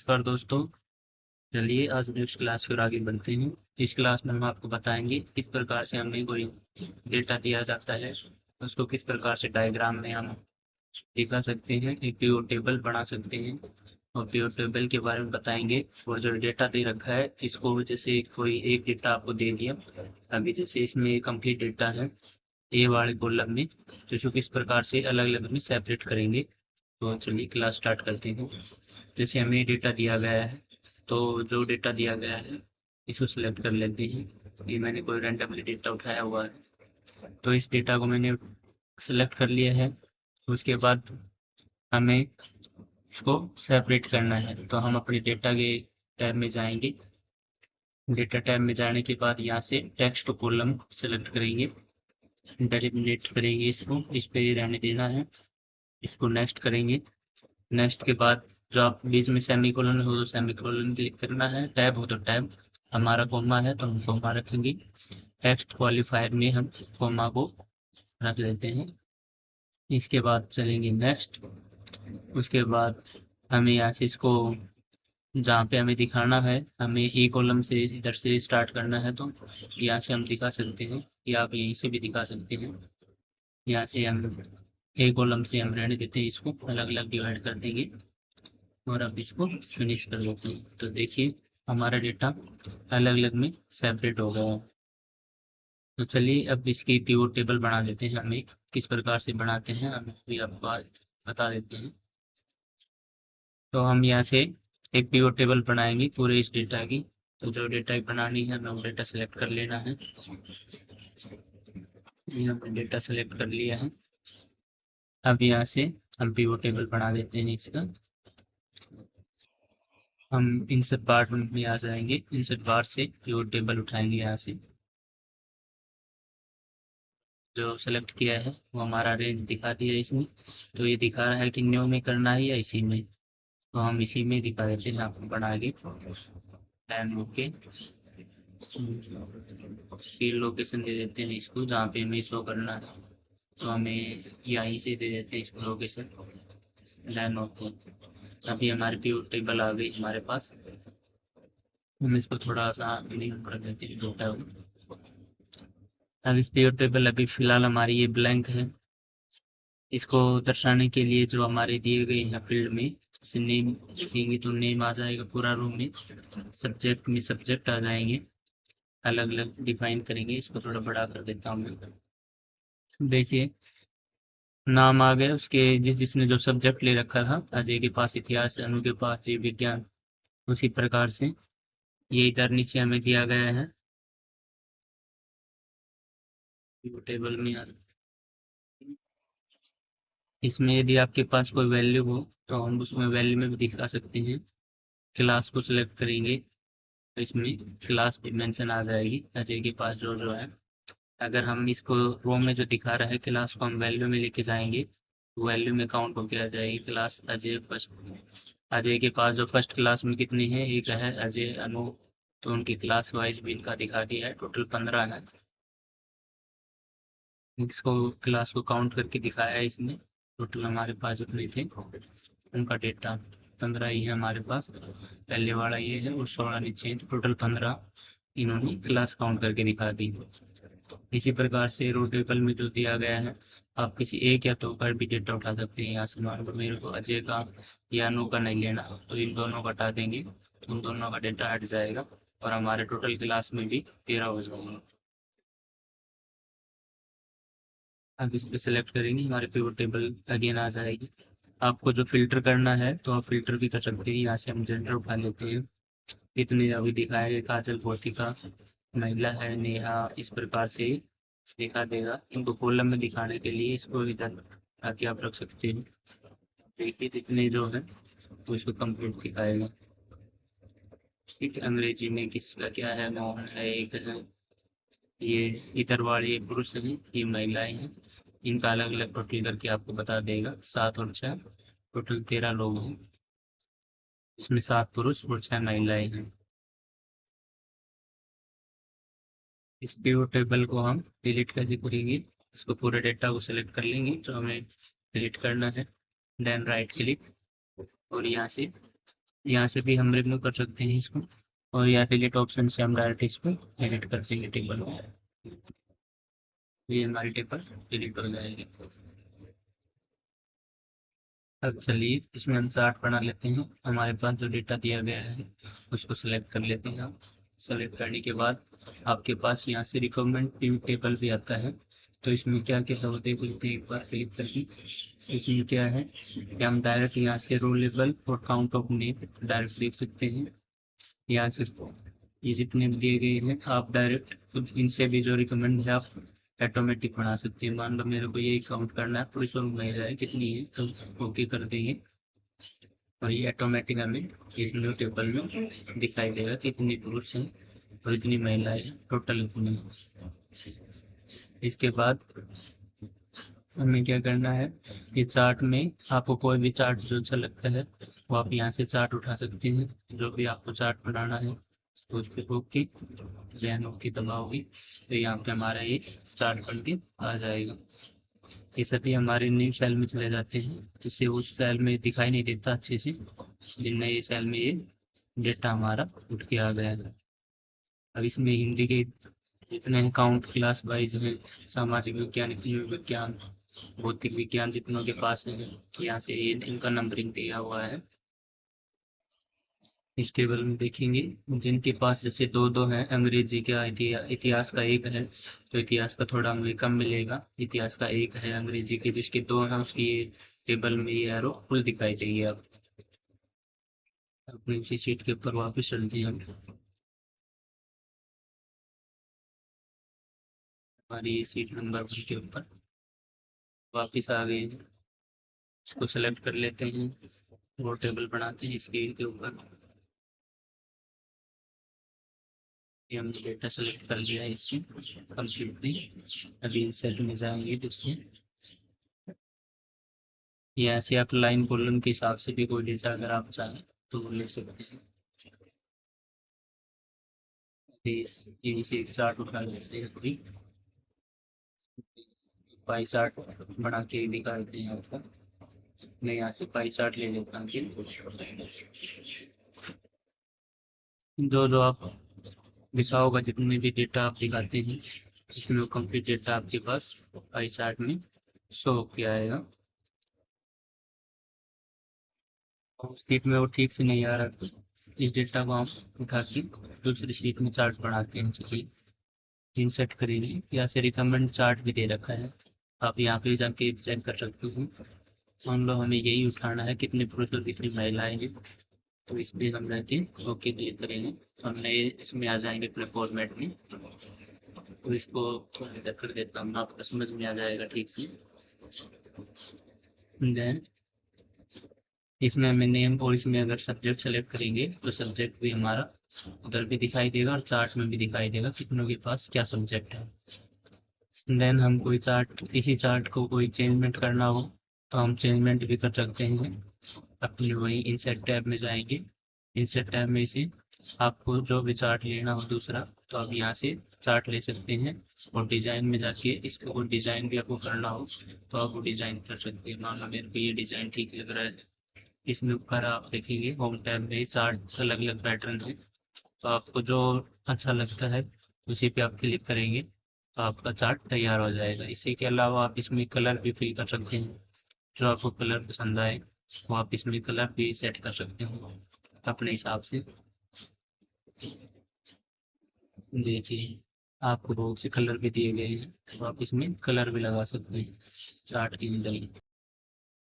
नमस्कार दोस्तों। चलिए आज नेक्स्ट क्लास फिर आगे बढ़ते हैं। इस क्लास में हम आपको बताएंगे किस प्रकार से हमें कोई डेटा दिया जाता है, उसको किस प्रकार से डायग्राम में हम दिखा सकते हैं, एक पीओ टेबल बना सकते हैं और पीओ टेबल के बारे में बताएंगे। और जो डेटा दे रखा है इसको जैसे कोई एक डेटा आपको दे दिया, अभी जैसे इसमें कंप्लीट डेटा है ए वाले कॉलम में, तो इसको किस प्रकार से अलग अलग में सेपरेट करेंगे। तो चलिए क्लास स्टार्ट करते हैं। जैसे हमें डेटा दिया गया है, तो जो डेटा दिया गया है इसको सिलेक्ट कर लेते हैं। ये मैंने कोई रैंडमली डेटा उठाया हुआ है, तो इस डेटा को मैंने सिलेक्ट कर लिया है। उसके बाद हमें इसको सेपरेट करना है, तो हम अपने डेटा के टैब में जाएंगे। डेटा टैब में जाने के बाद यहाँ से टेक्स्ट कॉलम सेलेक्ट करेंगे, डेलिमिनेट करेंगे, इसको इस पे ही रहने देना है। इसको नेक्स्ट करेंगे। नेक्स्ट के बाद जो आप बीच में सेमीकोलन हो तो सेमीकोलन क्लिक करना है, टैब हो तो टैब, हमारा कॉमा है तो हम कॉमा रखेंगे। टेक्स्ट क्वालिफायर में हम कॉमा को रख लेते हैं। इसके बाद चलेंगे नेक्स्ट। उसके बाद हमें यहाँ से इसको जहाँ पे हमें दिखाना है, हमें ई कॉलम से इधर से स्टार्ट करना है, तो यहाँ से हम दिखा सकते हैं या आप यहीं से भी दिखा सकते हैं। यहाँ से हम ए कॉलम से हम रहने देते हैं, इसको अलग अलग डिवाइड कर देंगे और अब इसको फिनिश कर देते हैं। तो देखिए हमारा डेटा अलग अलग में सेपरेट हो गया है। तो चलिए अब इसकी पिवोट टेबल बना देते हैं। हम एक किस प्रकार से बनाते हैं हम भी आपको आज बता देते हैं। तो हम यहाँ से एक पिवोट टेबल बनाएंगे पूरे इस डेटा की। तो जो डेटा बनानी है हमें वो डेटा सेलेक्ट कर लेना है। ये हमने डेटा सेलेक्ट कर लिया है। अब यहाँ से हम पिवोट टेबल बना देते हैं इसका। हम इंसर्ट बार में आ जाएंगे, इंसर्ट बार से पिवोट टेबल उठाएंगे। यहाँ से जो सेलेक्ट किया है वो हमारा रेंज दिखा दिया इसमें। तो ये दिखा रहा है कि न्यू में करना है या इसी में, तो हम इसी में दिखा देते हैं आपको बना के। दैन ओके, फिर लोकेशन दे देते हैं इसको जहाँ पे हमें शो करना है, तो हमें यहीं से दे देते हैं इसको लोकेशन। दैन ओके, अभी हमारी व्यू टेबल आ गई हमारे पास। हम इसको थोड़ा सा मिनिमम कर देते हैं छोटा। अब इस व्यू टेबल अभी फिलहाल हमारी ये ब्लैंक है। इसको दर्शाने के लिए जो हमारे दिए गए हैं फील्ड में, जैसे नेम लिखेंगे तो नेम आ जाएगा पूरा रो में, सब्जेक्ट में सब्जेक्ट आ जाएंगे, अलग अलग डिफाइन करेंगे। इसको थोड़ा बड़ा कर देता हूँ मैं। देखिए नाम आ गए उसके, जिसने जो सब्जेक्ट ले रखा था, अजय के पास इतिहास, अनु के पास जीव विज्ञान, उसी प्रकार से ये इधर नीचे हमें दिया गया है टेबल में। इसमें यदि आपके पास कोई वैल्यू हो तो हम उसमें वैल्यू में भी दिखा सकते हैं। क्लास को सिलेक्ट करेंगे तो इसमें क्लास भी मेंशन आ जाएगी अजय के पास जो जो है। अगर हम इसको रो में जो दिखा रहा है क्लास को हम वैल्यू में लेके जाएंगे, वैल्यू में काउंट होके आ जाएगी क्लास अजय फर्स्ट। अजय के पास जो फर्स्ट क्लास में कितनी है, एक है अजय अनु, तो उनकी क्लास वाइज भी इनका दिखा दिया है, टोटल 15 है। इसको क्लास को काउंट करके दिखाया है इसने। टोटल हमारे पास जितने थे उनका डेटा 15 ही है हमारे पास। पहले वाला ये है और 16 नीचे है, तो टोटल 15 इन्होंने क्लास काउंट करके दिखा दी। इसी प्रकार से रो टेबल में जो दिया गया है, आप किसी एक या दो पर भी डेटा उठा सकते हैं। यहाँ से मान लो मेरे को अजय का या अनु का नहीं लेना, तो इन दोनों को हटा देंगे, उन दोनों का डेटा हट जाएगा और हमारे टोटल क्लास में भी 13 हो जाएंगे। अब इस पे सेलेक्ट करेंगे, हमारे पिवट टेबल अगेन आ जाएगी। आपको जो फिल्टर करना है तो आप फिल्टर भी कर सकते हैं। यहाँ से हम जेंडर उठा लेते हैं, इतने अभी दिखाया गया, काजल भौतिका महिला है, नेहा, इस प्रकार से दिखा देगा। इनको कॉलम में दिखाने के लिए इसको इधर आके आप रख सकते हैं। देखिए जितने जो है वो इसको कंप्लीट दिखाएगा। ठीक है, अंग्रेजी में किसका क्या है, मोहन है, एक है, ये इधर वाले ये पुरुष हैं, ये महिलाएं हैं। इनका अलग अलग टोटल करके आपको बता देगा। 7 और 6 टोटल 13 लोग हैं, इसमें 7 पुरुष और 6 महिलाएं हैं। इस पिवट टेबल को हम डिलीट कैसे करेंगे, इसको पूरे डेटा को सिलेक्ट कर लेंगे जो हमें डिलीट करना है। देन राइट क्लिक और यहाँ से यहाँ से भी हम रिमूव कर सकते हैं इसको, और या डिलीट ऑप्शन से हम डायरेक्ट इसको एडिट कर देंगे टेबल में। ये हमारी टेबल डिलीट हो जाएगी। अब चलिए इसमें हम चार्ट बना लेते हैं। हमारे पास जो डेटा दिया गया है उसको सेलेक्ट कर लेते हैं हम। सेलेक्ट करने के बाद आपके पास यहाँ से रिकमेंड व्यू टेबल भी आता है। तो इसमें क्या क्या है वो देख लेते हैं एक बार क्लिक करके। इसमें क्या है कि हम डायरेक्ट यहाँ से रो लेवल और काउंट ऑफ नेम डायरेक्ट देख सकते हैं। यहाँ से ये जितने भी दिए गए हैं आप डायरेक्ट खुद इनसे भी जो रिकमेंड है आप ऑटोमेटिक बना सकते हैं। मान लो मेरे को यही काउंट करना है, पुरुष और महिला है कितनी है, तो ओके कर देंगे और ये ऑटोमेटिक हमें एक न्यू टेबल में दिखाई देगा कि इतनी पुरुष हैं और इतनी महिलाएं हैं, टोटल इतनी हैं। इसके बाद हमें क्या करना है, ये चार्ट में आपको कोई भी चार्ट जो अच्छा लगता है वो आप यहाँ से चार्ट उठा सकते हैं। जो भी आपको चार्ट बनाना है तो उस पर ओके देन ओके दबाओगे तो यहाँ पे हमारा ये चार्ट बन के आ जाएगा। ये सभी हमारे न्यू सेल में चले जाते हैं जिससे उस सेल में दिखाई नहीं देता अच्छे से, इसलिए नए सेल में ये डेटा हमारा उठ के आ गया है। अब इसमें हिंदी के जितने काउंट क्लास वाइज हैं, सामाजिक विज्ञान, विज्ञान, भौतिक विज्ञान जितनों के पास है यहाँ से ये इनका नंबरिंग दिया हुआ है। इस टेबल में देखेंगे जिनके पास जैसे दो दो हैं, अंग्रेजी का इतिहास का एक है तो इतिहास का थोड़ा हमें कम मिलेगा। इतिहास का एक है, अंग्रेजी के जिसके दो हैं उसकी ये टेबल में ये एरो फुल दिखाई देगी। अब अपनी उसी सीट के ऊपर वापस चलते हैं हम। हमारी ये सीट नंबर 1 के ऊपर वापस आ गए हैं। इसको सेलेक्ट कर लेते हैं, वो टेबल बनाते हैं इसके के ऊपर। ये हमने डेटा सेलेक्ट कर लिया है इससे कंप्लीटली। अभी इंसर्ट में जाएंगे जिससे यहाँ से आप लाइन कॉलम के हिसाब से भी कोई डेटा अगर आप चाहें तो वो ले सकते हैं। यही से एक चार्ट उठा लेते हैं, कोई पाई चार्ट बना के दिखा देते हैं आपको। मैं यहाँ से पाई चार्ट ले लेता हूँ जो जो आप दिखा होगा, जितने भी डेटा आप दिखाते हैं इसमें वो कंप्लीट डेटा आपके पास पाई चार्ट में शो किया आएगा। और शीट में वो ठीक से नहीं आ रहा तो इस डेटा को हम उठा के दूसरी शीट में चार्ट बनाते हैं। चलिए इंसर्ट करेंगे, यहाँ से रिकमेंड चार्ट भी दे रखा है, आप यहाँ पे जाके चेक कर सकते हो। मान लो हमें यही उठाना है कितने पुरुष और कितनी महिलाएं हैं, तो इस पर हम रहते ओके क्लिक करेंगे तो हमने इसमें आ जाएंगे अपने फॉर्मेट में। तो इसको थोड़ा इधर कर देता हूँ, आपको समझ में आ जाएगा ठीक से। देन इसमें हमें नेम और इसमें अगर सब्जेक्ट सेलेक्ट करेंगे तो सब्जेक्ट भी हमारा उधर भी दिखाई देगा और चार्ट में भी दिखाई देगा कितनों के पास क्या सब्जेक्ट है। देन हम कोई चार्ट, इसी चार्ट को कोई चेंजमेंट करना हो तो हम चेंजमेंट भी कर सकते हैं। अपने वही इंसर्ट टैब में जाएंगे, इंसर्ट टैब में से आपको जो भी चार्ट लेना हो दूसरा तो आप यहाँ से चार्ट ले सकते हैं। और डिजाइन में जाके इसको कोई डिजाइन भी आपको करना हो तो आप वो डिजाइन कर सकते हैं। मान लो मेरे को ये डिजाइन ठीक लग रहा है, इसमें ऊपर आप देखेंगे होम टैब में चार्ट अलग अलग पैटर्न है, तो आपको जो अच्छा लगता है उसी पे आप क्लिक करेंगे तो आपका चार्ट तैयार हो जाएगा। इसी के अलावा आप इसमें कलर भी फिल कर सकते हैं, जो आपको कलर पसंद आए वो आप इसमें कलर भी सेट कर सकते हैं अपने हिसाब से। देखिए आपको बहुत से कलर भी दिए गए हैं, तो आप इसमें कलर भी लगा सकते हैं चार्ट के अंदर ही।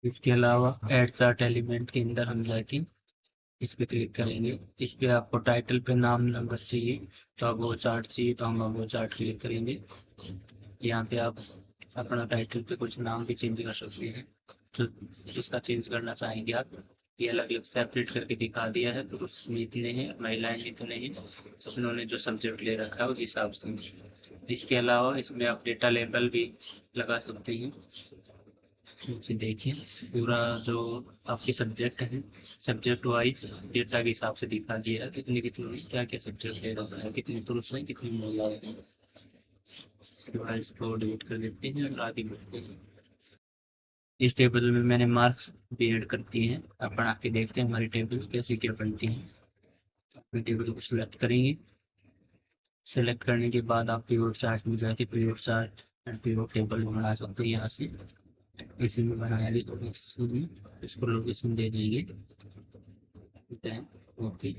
इसके अलावा ऐड चार्ट एलिमेंट के अंदर हम जाके इस पे क्लिक करेंगे। इस पे आपको टाइटल पे नाम नंबर चाहिए तो आप वो चार्ट चाहिए तो हम वो चार्ट क्लिक करेंगे। यहाँ पे आप अपना टाइटल पे कुछ नाम भी चेंज कर सकते हैं, तो जिसका चेंज करना चाहेंगे आप। ये अलग अलग सेपरेट करके दिखा दिया है, तो उसमें इतने हैं, महिलाएं इतने हैं, सबनों ने जो सब्जेक्ट ले रखा है उस हिसाब से। इसके अलावा इसमें आप डेटा लेबल भी लगा सकते हैं। नीचे देखिए पूरा जो आपके सब्जेक्ट है सब्जेक्ट वाइज डेटा के हिसाब से दिखा दिया है कितने कितने क्या क्या सब्जेक्ट ले रखा है, कितने पुरुष हैं कितनी महिलाएं हैं। इसके बाद इसको डिलीट कर देते हैं और आगे बढ़ते हैं। इस टेबल में मैंने मार्क्स भी ऐड कर दिए हैं। आप बना के देखते हैं हमारी टेबल कैसे क्या बनती है। तो अपनी टेबल को सिलेक्ट करेंगे। सेलेक्ट करने के बाद आप पिवट चार्ट में जाके pivot chart and pivot table बना सकते हैं। यहाँ से इसी में बनाएंगे तो इसको लोकेशन दे देंगे। ओके,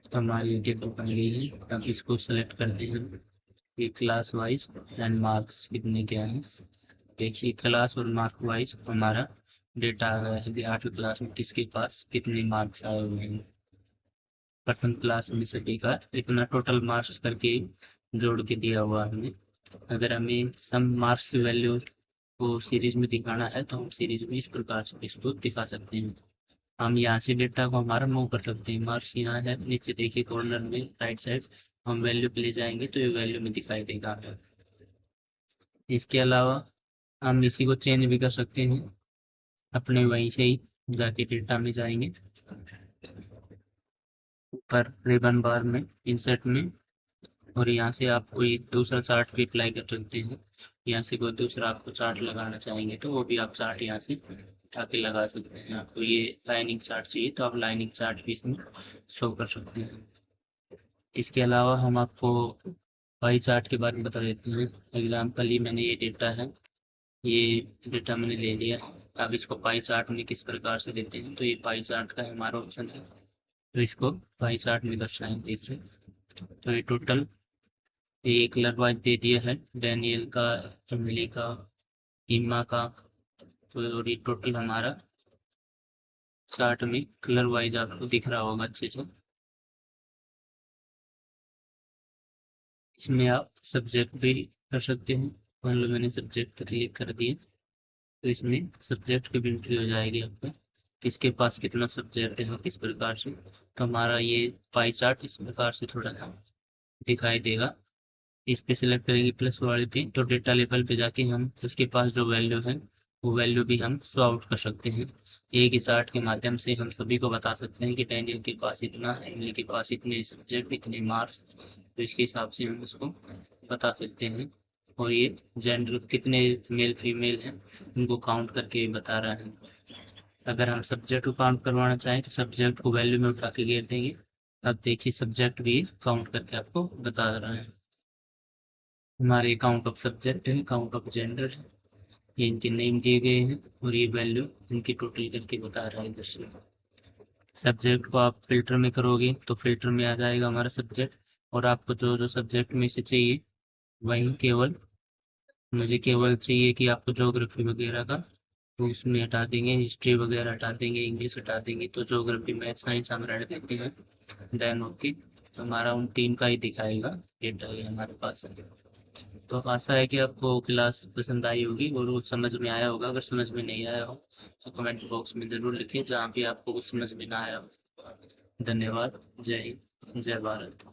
तो हमारी टेबल बन गई है। अब इसको सेलेक्ट करते हैं कि क्लास वाइज एंड मार्क्स कितने क्या हैं। देखिए क्लास और मार्क वाइज हमारा डेटा आ गया है कि 8वीं क्लास में किसके पास कितने मार्क्स आए हुए हैं। प्रथम क्लास में सभी का इतना टोटल मार्क्स करके जोड़ के दिया हुआ है हमें। अगर हमें सम मार्क्स वैल्यू को सीरीज में दिखाना है तो हम सीरीज में इस प्रकार से इसको दिखा सकते हैं। हम यहाँ से डेटा को हमारा मूव कर सकते हैं। मार्क्स यहाँ है, नीचे देखिए कॉर्नर में राइट साइड हम वैल्यू पे ले जाएंगे तो ये वैल्यू में दिखाई देगा। इसके अलावा हम इसी को चेंज भी कर सकते हैं। अपने वहीं से ही जाके डेटा में जाएंगे, ऊपर रिबन बार में इंसर्ट में, और यहाँ से आप कोई दूसरा चार्ट भी अप्लाई कर सकते हैं। यहाँ से कोई दूसरा आपको चार्ट लगाना चाहेंगे तो वो भी आप चार्ट यहाँ से उठा के लगा सकते हैं। आपको ये लाइनिंग चार्ट चाहिए तो आप लाइनिंग चार्ट भी इसमें शो कर सकते हैं। इसके अलावा हम आपको पाई चार्ट के बारे में बता देते हैं। एग्जाम्पल ही मैंने ये डेटा है, ये डेटा मैंने ले लिया। अब इसको पाई चार्ट में किस प्रकार से देते हैं तो ये पाई चार्ट का हमारा ऑप्शन है, तो इसको पाई चार्ट में दर्शाएंगे इसे। तो ये टोटल ये कलर वाइज दे दिया है, डैनियल का, एमिली का, इम्मा का। तो और ये टोटल हमारा चार्ट में कलर वाइज आपको दिख रहा होगा अच्छे से। इसमें आप सब्जेक्ट भी कर सकते हैं। मान लो मैंने सब्जेक्ट पर क्लिक कर दिए तो इसमें सब्जेक्ट की भी एंट्री हो जाएगी आपका, किसके पास कितना सब्जेक्ट है किस प्रकार से। तो हमारा ये पाई चार्ट इस प्रकार से थोड़ा सा दिखाई देगा। इस पे सिलेक्ट करेंगे प्लस वाले पे तो डेटा लेवल पे जाके हम जिसके पास जो वैल्यू है वो वैल्यू भी हम शो आउट कर सकते हैं। एक ही चार्ट के माध्यम से हम सभी को बता सकते हैं कि डैनियल के पास इतना है, एमिली के पास इतने सब्जेक्ट इतने मार्क्स। तो इसके हिसाब से हम उसको बता सकते हैं। और ये जेंडर कितने मेल फीमेल हैं उनको काउंट करके बता रहा है। अगर हम सब्जेक्ट को काउंट करवाना चाहें तो सब्जेक्ट को वैल्यू में उठा के घेर देंगे। अब देखिए सब्जेक्ट भी काउंट करके आपको बता रहा है। हमारे काउंट ऑफ सब्जेक्ट है, काउंट ऑफ जेंडर है, ये इनके नेम दिए गए हैं और ये वैल्यू इनकी टोटल करके बता रहा है इधर से। सब्जेक्ट को आप फिल्टर में करोगे तो फिल्टर में आ जाएगा हमारा सब्जेक्ट, और आपको जो जो सब्जेक्ट में से चाहिए वही केवल, मुझे केवल चाहिए कि आपको ज्योग्राफी वगैरह का तो उसमें हटा देंगे, हिस्ट्री वगैरह हटा देंगे, इंग्लिश हटा देंगे, तो ज्योग्राफी मैथ साइंस हम रख देते हैं। देन ओके, तो हमारा उन तीन का ही दिखाएगा डेटा ये हमारे पास है। तो आशा है कि आपको क्लास पसंद आई होगी और वो समझ में आया होगा। अगर समझ में नहीं आया हो तो कमेंट बॉक्स में ज़रूर लिखें जहाँ भी आपको कुछ समझ में ना आया हो। धन्यवाद। जय हिंद, जय भारत।